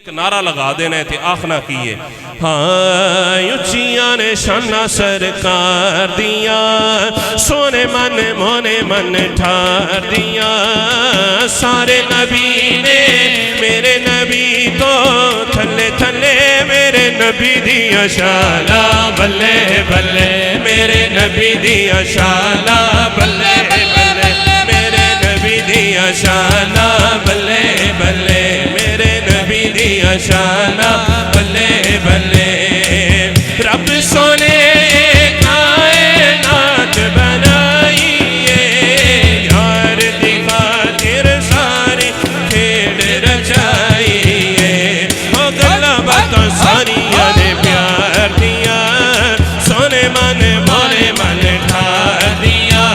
نعرہ لگا دینا تے آخنا کیے ہاں اچھیاں نے شانہ سرکار دیا سونے من مونے من ٹھار دیا سارے نبی نے میرے نبی تو تھلے تھلے میرے نبی دیا شانہ بلے بلے میرے نبی دیا شانہ بلے بلے میرے نبی دیا شانہ بلے بلے میرے نبی دیا شانہ بلے بلے رب سونے کائنات بنائیے یار دی خاطر ساری کھیڑ رچائیے او گلہ باتاں ساری نے پیار دیا سونے من مونے من ٹھار دیا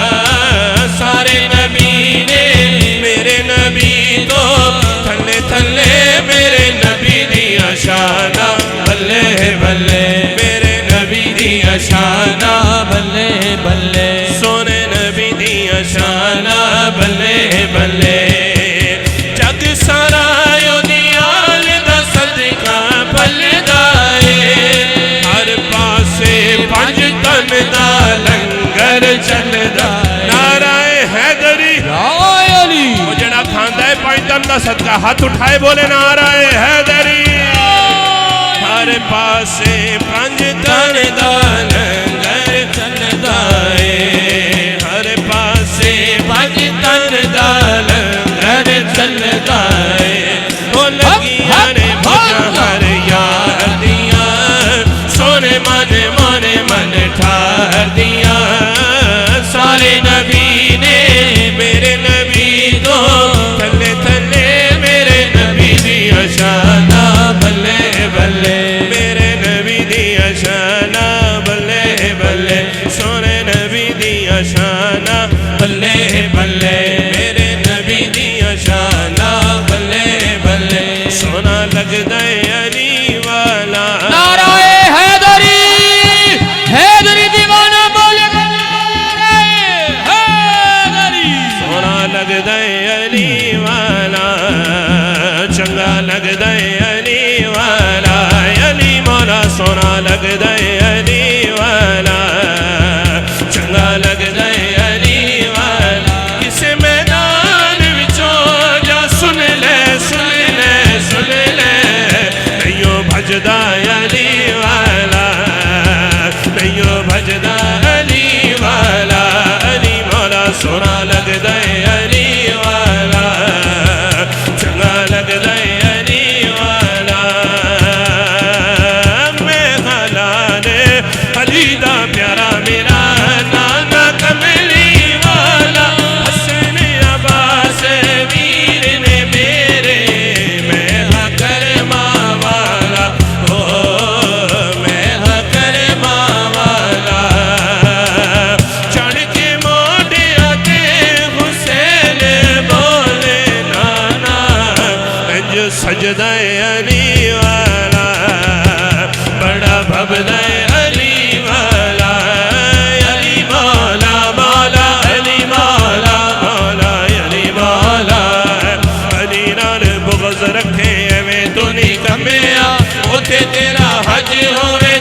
سارے نبی نے میرے نبی تو تھلے تھلے میرے نبی دیا شانہ بلے بلے میرے نبی دیا شانہ بلے بلے سونے نبی دیا شانہ بلے بلے جگ سارا یو دیال دا صدقہ بلدا ہے ہر پاسے پنج تن دا لنگر چلدا نعرہ حیدری وہ جڑا کھاندہ ہے پنج تن دا صدقہ ہاتھ اٹھائے بولے نعرہ حیدری ہر پاسے پنج تن دا لنگر چلدا ہے ہر پاسے پنج تن دا لنگر چلدا ہے وہ لگیاں نے مجھا ہر یار دیا سونے من مونے من ٹھار دیا سارے نبی نے میرے نبی تو تھلے تھلے میرے نبی دیا شانہ بلے بلے میرے نبی دیا شانہ بلے بلے سونے نبی دیا شانہ بلے بلے میرے نبی دیا شانہ بلے بلے سونا لگ دے علی والا نعرہ حیدری حیدری دیوانہ بولے حیدری سونا لگ دے علی والا چنگا لگ دے علی والا علی مولا سونا لگ دے علی والا چنگا لگ دے علی والا کسے میدان وچوں جا سن لے سن لے سن لے نئیوں بھجدا علی والا نئیوں بھجدا علی والا علی مولا سونا لگ دے علی والا چنگا لگ دے علی والا میں حلال علی دا پیارا میرا نانا کملی والا حسن عباس ویر نے میرے میں ہاں کرما والا میں ہاں کرما والا چڑھ کے موڑے آتے حسین بولے نانا انج سجدہ علی والا بڑا بھبدہ علی والا علی مولا مولا علی مولا مولا علی مولا علی نال بغض رکھے ایویں تو نہیں کمیا اوتے تیرا حج ہوئے